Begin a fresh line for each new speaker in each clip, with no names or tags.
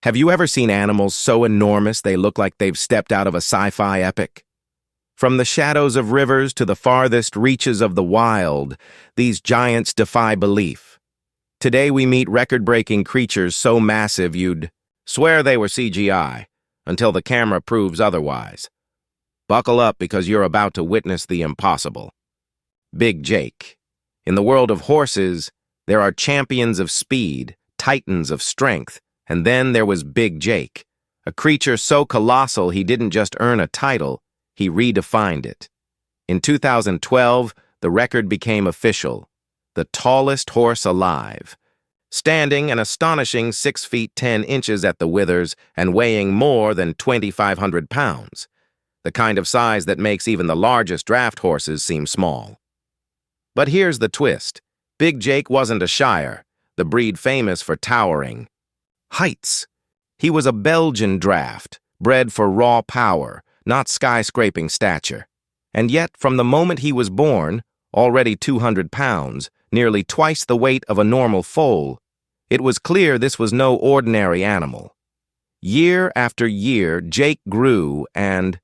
Have you ever seen animals so enormous they look like they've stepped out of a sci-fi epic? From the shadows of rivers to the farthest reaches of the wild, these giants defy belief. Today we meet record-breaking creatures so massive you'd swear they were CGI, until the camera proves otherwise. Buckle up because you're about to witness the impossible. Big Jake. In the world of horses, there are champions of speed, titans of strength, and then there was Big Jake, a creature so colossal he didn't just earn a title, he redefined it. In 2012, the record became official, the tallest horse alive, standing an astonishing 6 feet 10 inches at the withers and weighing more than 2,500 pounds, the kind of size that makes even the largest draft horses seem small. But here's the twist. Big Jake wasn't a Shire, the breed famous for towering heights. He was a Belgian draft, bred for raw power, not skyscraping stature. And yet, from the moment he was born, already 200 pounds, nearly twice the weight of a normal foal, it was clear this was no ordinary animal. Year after year, Jake grew and,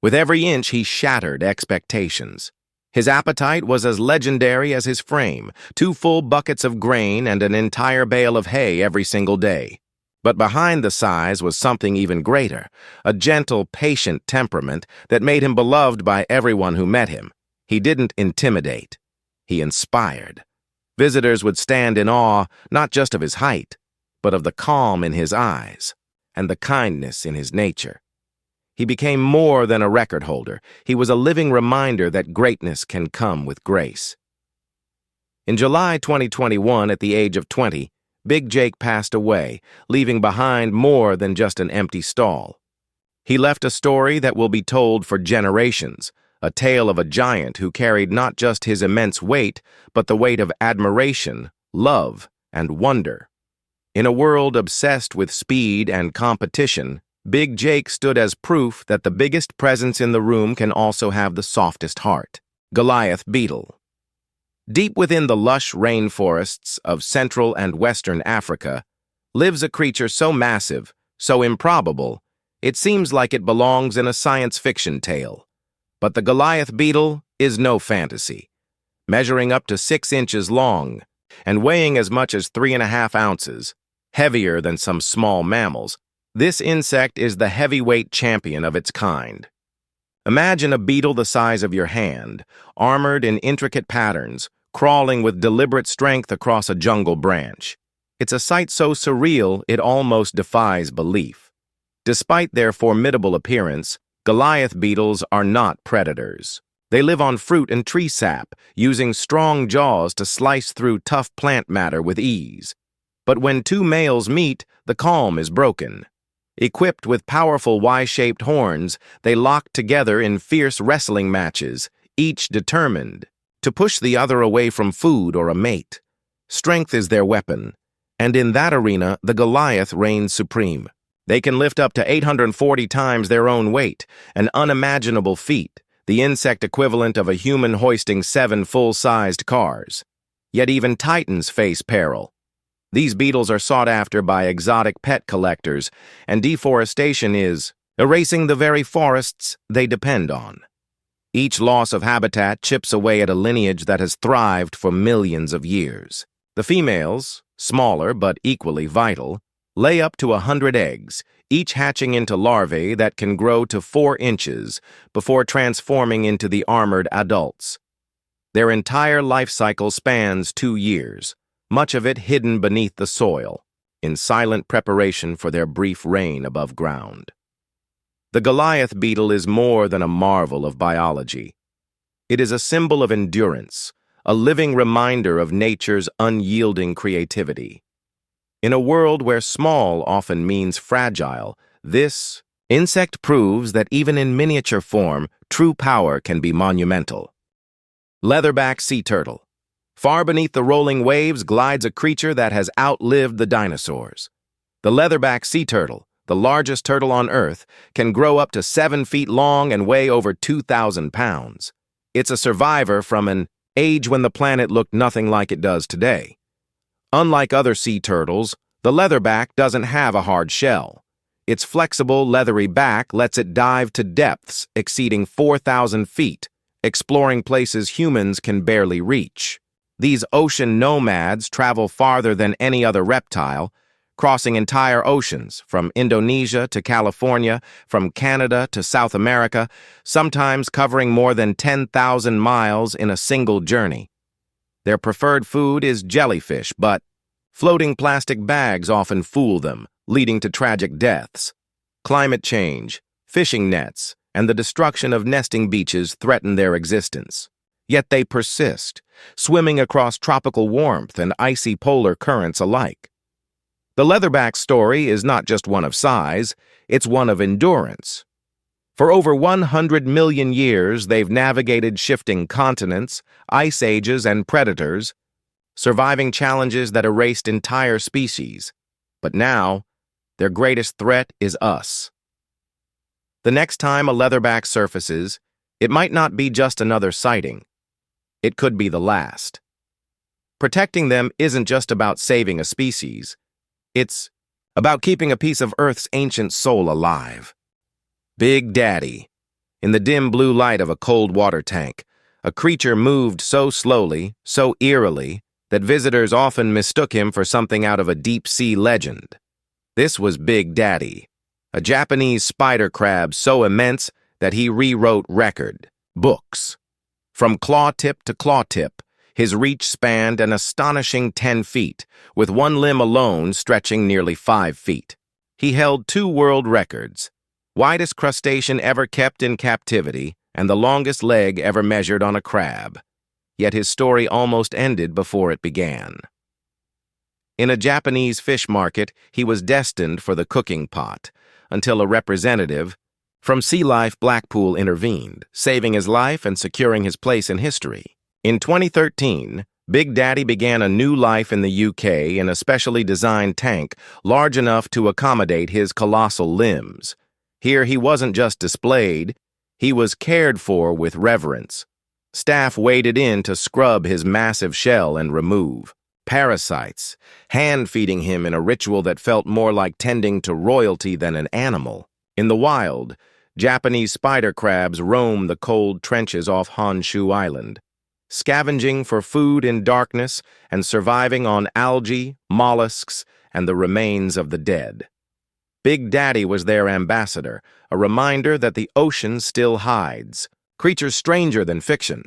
with every inch, he shattered expectations. His appetite was as legendary as his frame, 2 full buckets of grain and an entire bale of hay every single day. But behind the size was something even greater, a gentle, patient temperament that made him beloved by everyone who met him. He didn't intimidate. He inspired. Visitors would stand in awe not just of his height, but of the calm in his eyes and the kindness in his nature. He became more than a record holder. He was a living reminder that greatness can come with grace. In July 2021, at the age of 20, Big Jake passed away, leaving behind more than just an empty stall. He left a story that will be told for generations, a tale of a giant who carried not just his immense weight, but the weight of admiration, love, and wonder. In a world obsessed with speed and competition, Big Jake stood as proof that the biggest presence in the room can also have the softest heart. Goliath Beetle. Deep within the lush rainforests of Central and Western Africa lives a creature so massive, so improbable, it seems like it belongs in a science fiction tale. But the Goliath Beetle is no fantasy. Measuring up to 6 inches long and weighing as much as 3.5 ounces, heavier than some small mammals, this insect is the heavyweight champion of its kind. Imagine a beetle the size of your hand, armored in intricate patterns, crawling with deliberate strength across a jungle branch. It's a sight so surreal it almost defies belief. Despite their formidable appearance, Goliath beetles are not predators. They live on fruit and tree sap, using strong jaws to slice through tough plant matter with ease. But when 2 males meet, the calm is broken. Equipped with powerful Y-shaped horns, they lock together in fierce wrestling matches, each determined to push the other away from food or a mate. Strength is their weapon, and in that arena, the Goliath reigns supreme. They can lift up to 840 times their own weight, an unimaginable feat, the insect equivalent of a human hoisting 7 full-sized cars. Yet even titans face peril. These beetles are sought after by exotic pet collectors, and deforestation is erasing the very forests they depend on. Each loss of habitat chips away at a lineage that has thrived for millions of years. The females, smaller but equally vital, lay up to 100 eggs, each hatching into larvae that can grow to 4 inches before transforming into the armored adults. Their entire life cycle spans 2 years. Much of it hidden beneath the soil, in silent preparation for their brief reign above ground. The Goliath beetle is more than a marvel of biology. It is a symbol of endurance, a living reminder of nature's unyielding creativity. In a world where small often means fragile, this insect proves that even in miniature form, true power can be monumental. Leatherback Sea Turtle. Far beneath the rolling waves glides a creature that has outlived the dinosaurs. The Leatherback Sea Turtle, the largest turtle on Earth, can grow up to 7 feet long and weigh over 2,000 pounds. It's a survivor from an age when the planet looked nothing like it does today. Unlike other sea turtles, The leatherback doesn't have a hard shell. Its flexible, leathery back lets it dive to depths exceeding 4,000 feet, exploring places humans can barely reach. These ocean nomads travel farther than any other reptile, crossing entire oceans, from Indonesia to California, from Canada to South America, sometimes covering more than 10,000 miles in a single journey. Their preferred food is jellyfish, but floating plastic bags often fool them, leading to tragic deaths. Climate change, fishing nets, and the destruction of nesting beaches threaten their existence. Yet they persist, swimming across tropical warmth and icy polar currents alike. The leatherback's story is not just one of size, it's one of endurance. For over 100 million years, they've navigated shifting continents, ice ages, and predators, surviving challenges that erased entire species. But now, their greatest threat is us. The next time a leatherback surfaces, it might not be just another sighting. It could be the last. Protecting them isn't just about saving a species. It's about keeping a piece of Earth's ancient soul alive. Big Daddy. In the dim blue light of a cold water tank, a creature moved so slowly, so eerily, that visitors often mistook him for something out of a deep-sea legend. This was Big Daddy, a Japanese spider crab so immense that he rewrote record books. From claw tip to claw tip, his reach spanned an astonishing 10 feet, with one limb alone stretching nearly 5 feet. He held 2 world records, widest crustacean ever kept in captivity and the longest leg ever measured on a crab. Yet his story almost ended before it began. In a Japanese fish market, he was destined for the cooking pot, until a representative from Sea Life Blackpool intervened, saving his life and securing his place in history. In 2013, Big Daddy began a new life in the UK in a specially designed tank large enough to accommodate his colossal limbs. Here he wasn't just displayed, he was cared for with reverence. Staff waded in to scrub his massive shell and remove parasites, hand-feeding him in a ritual that felt more like tending to royalty than an animal. In the wild, Japanese spider crabs roam the cold trenches off Honshu Island, scavenging for food in darkness and surviving on algae, mollusks, and the remains of the dead. Big Daddy was their ambassador, a reminder that the ocean still hides creatures stranger than fiction.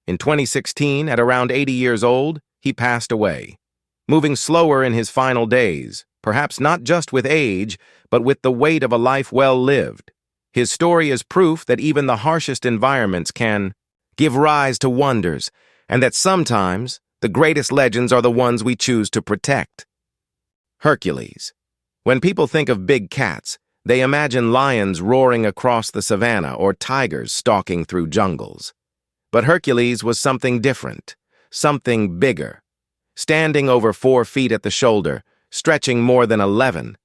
In 2016, at around 80 years old, he passed away, moving slower in his final days, perhaps not just with age, but with the weight of a life well lived. His story is proof that even the harshest environments can give rise to wonders, and that sometimes the greatest legends are the ones we choose to protect. Hercules. When people think of big cats, they imagine lions roaring across the savannah or tigers stalking through jungles. But Hercules was something different, something bigger. Standing over 4 feet at the shoulder, stretching more than 11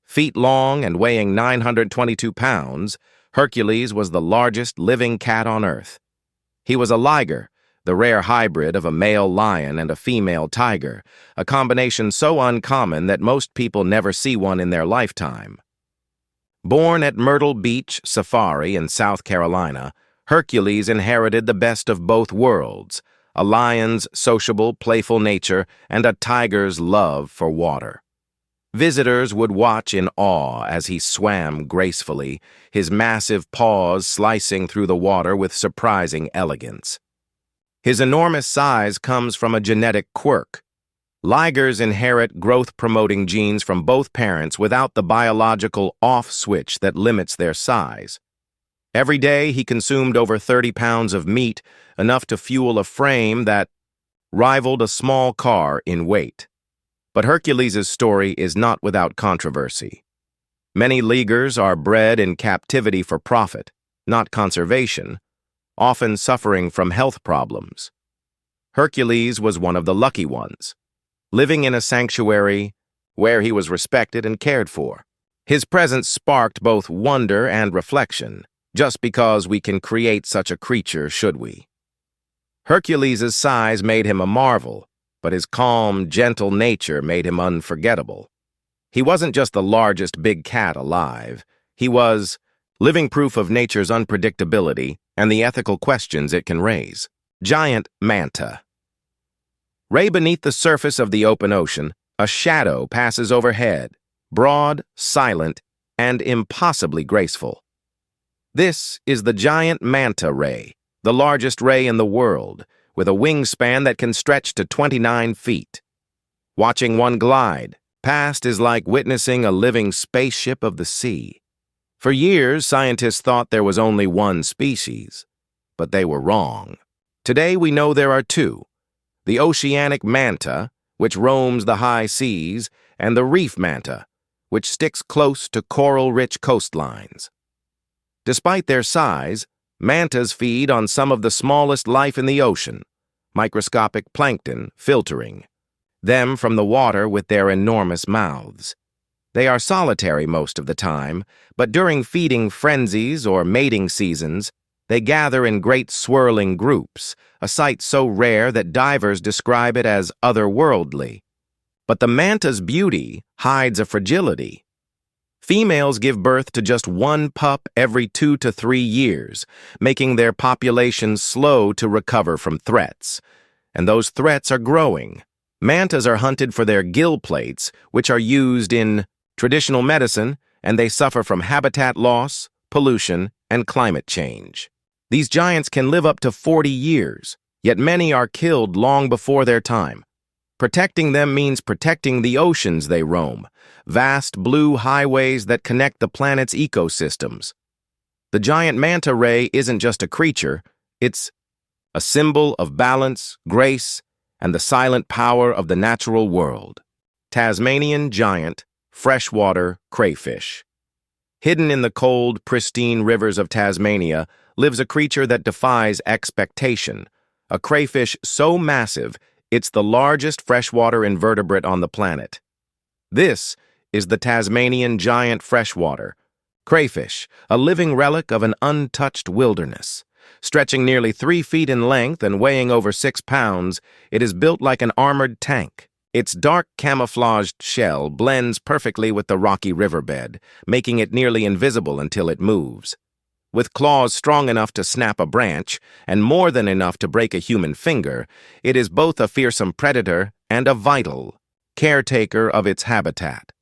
feet long and weighing 922 pounds, Hercules was the largest living cat on Earth. He was a liger, the rare hybrid of a male lion and a female tiger, a combination so uncommon that most people never see one in their lifetime. Born at Myrtle Beach Safari in South Carolina, Hercules inherited the best of both worlds, a lion's sociable, playful nature and a tiger's love for water. Visitors would watch in awe as he swam gracefully, his massive paws slicing through the water with surprising elegance. His enormous size comes from a genetic quirk. Ligers inherit growth-promoting genes from both parents without the biological off switch that limits their size. Every day, he consumed over 30 pounds of meat, enough to fuel a frame that rivaled a small car in weight. But Hercules' story is not without controversy. Many ligers are bred in captivity for profit, not conservation, often suffering from health problems. Hercules was one of the lucky ones, living in a sanctuary where he was respected and cared for. His presence sparked both wonder and reflection. Just because we can create such a creature, should we? Hercules' size made him a marvel, but his calm, gentle nature made him unforgettable. He wasn't just the largest big cat alive. He was living proof of nature's unpredictability and the ethical questions it can raise. Giant Manta. Ray beneath the surface of the open ocean, a shadow passes overhead, broad, silent, and impossibly graceful. This is the giant Manta Ray, the largest ray in the world, with a wingspan that can stretch to 29 feet. Watching one glide past is like witnessing a living spaceship of the sea. For years, scientists thought there was only one species, but they were wrong. Today, we know there are two: the oceanic manta, which roams the high seas, and the reef manta, which sticks close to coral-rich coastlines. Despite their size, mantas feed on some of the smallest life in the ocean, microscopic plankton filtering them from the water with their enormous mouths. They are solitary most of the time, but during feeding frenzies or mating seasons, they gather in great swirling groups, a sight so rare that divers describe it as otherworldly. But the manta's beauty hides a fragility. Females give birth to just one pup every 2 to 3 years, making their populations slow to recover from threats. And those threats are growing. Mantas are hunted for their gill plates, which are used in traditional medicine, and they suffer from habitat loss, pollution, and climate change. These giants can live up to 40 years, yet many are killed long before their time. Protecting them means protecting the oceans they roam, vast blue highways that connect the planet's ecosystems. The giant manta ray isn't just a creature, it's a symbol of balance, grace, and the silent power of the natural world. Tasmanian giant, freshwater crayfish. Hidden in the cold, pristine rivers of Tasmania lives a creature that defies expectation, a crayfish so massive it's the largest freshwater invertebrate on the planet. This is the Tasmanian giant freshwater crayfish, a living relic of an untouched wilderness. Stretching nearly 3 feet in length and weighing over 6 pounds, it is built like an armored tank. Its dark camouflaged shell blends perfectly with the rocky riverbed, making it nearly invisible until it moves. With claws strong enough to snap a branch and more than enough to break a human finger, it is both a fearsome predator and a vital caretaker of its habitat.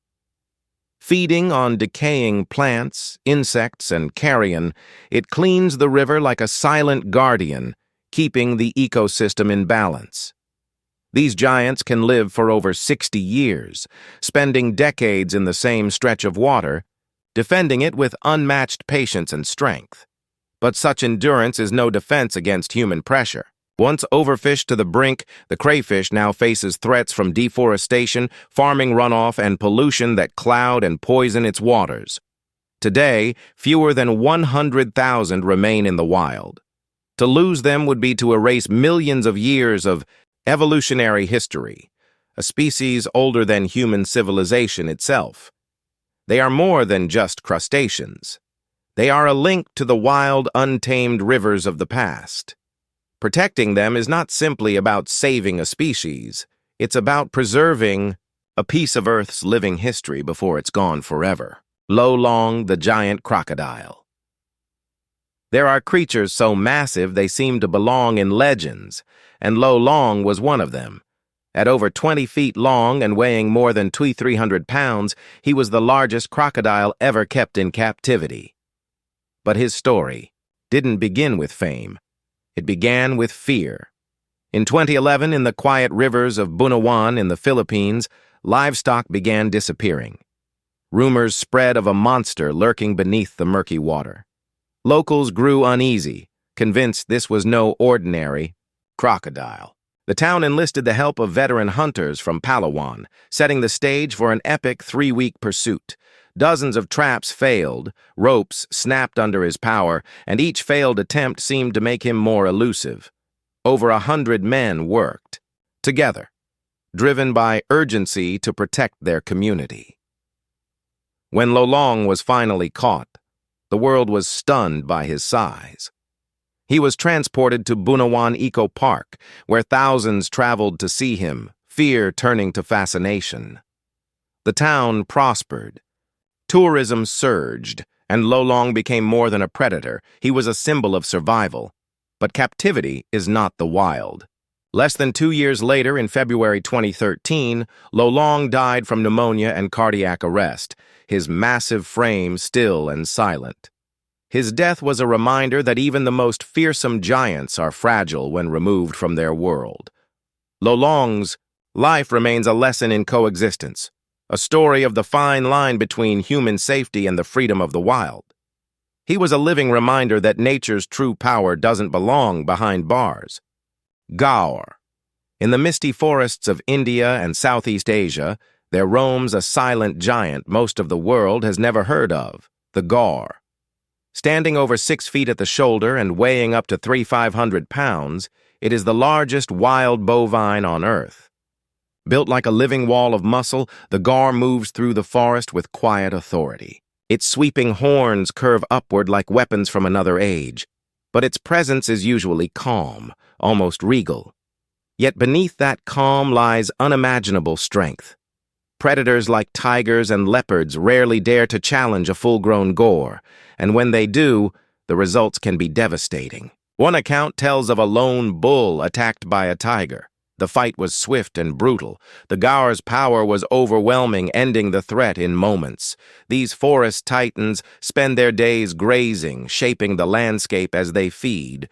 Feeding on decaying plants, insects, and carrion, it cleans the river like a silent guardian, keeping the ecosystem in balance. These giants can live for over 60 years, spending decades in the same stretch of water, defending it with unmatched patience and strength. But such endurance is no defense against human pressure. Once overfished to the brink, the crayfish now faces threats from deforestation, farming runoff, and pollution that cloud and poison its waters. Today, fewer than 100,000 remain in the wild. To lose them would be to erase millions of years of evolutionary history, a species older than human civilization itself. They are more than just crustaceans. They are a link to the wild, untamed rivers of the past. Protecting them is not simply about saving a species, it's about preserving a piece of Earth's living history before it's gone forever. Lolong, the giant crocodile. There are creatures so massive they seem to belong in legends, and Lolong was one of them. At over 20 feet long and weighing more than 300 pounds, he was the largest crocodile ever kept in captivity. But his story didn't begin with fame. It began with fear. In 2011, in the quiet rivers of Bunawan in the Philippines, livestock began disappearing. Rumors spread of a monster lurking beneath the murky water. Locals grew uneasy, convinced this was no ordinary crocodile. The town enlisted the help of veteran hunters from Palawan, setting the stage for an epic 3-week pursuit. Dozens of traps failed, ropes snapped under his power, and each failed attempt seemed to make him more elusive. Over 100 men worked, together, driven by urgency to protect their community. When Lolong was finally caught, the world was stunned by his size. He was transported to Bunawan Eco Park, where thousands traveled to see him, fear turning to fascination. The town prospered. Tourism surged, and Lolong became more than a predator. He was a symbol of survival. But captivity is not the wild. Less than 2 years later, in February 2013, Lolong died from pneumonia and cardiac arrest, his massive frame still and silent. His death was a reminder that even the most fearsome giants are fragile when removed from their world. Lolong's life remains a lesson in coexistence, a story of the fine line between human safety and the freedom of the wild. He was a living reminder that nature's true power doesn't belong behind bars. Gore. In the misty forests of India and Southeast Asia, there roams a silent giant most of the world has never heard of, the Gore. Standing over 6 feet at the shoulder and weighing up to 3,500 pounds, it is the largest wild bovine on Earth. Built like a living wall of muscle, the Gore moves through the forest with quiet authority. Its sweeping horns curve upward like weapons from another age, but its presence is usually calm, almost regal. Yet beneath that calm lies unimaginable strength. Predators like tigers and leopards rarely dare to challenge a full-grown Gore, and when they do, the results can be devastating. One account tells of a lone bull attacked by a tiger. The fight was swift and brutal. The Gore's power was overwhelming, ending the threat in moments. These forest titans spend their days grazing, shaping the landscape as they feed.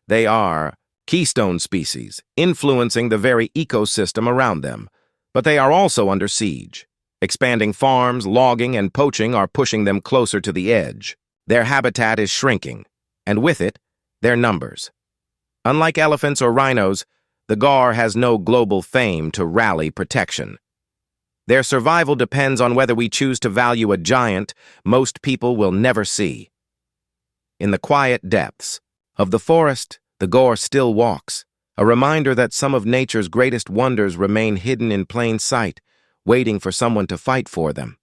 They are keystone species, influencing the very ecosystem around them. But they are also under siege. Expanding farms, logging, and poaching are pushing them closer to the edge. Their habitat is shrinking, and with it, their numbers. Unlike elephants or rhinos, the Gore has no global fame to rally protection. Their survival depends on whether we choose to value a giant most people will never see. In the quiet depths of the forest, the Gore still walks, a reminder that some of nature's greatest wonders remain hidden in plain sight, waiting for someone to fight for them.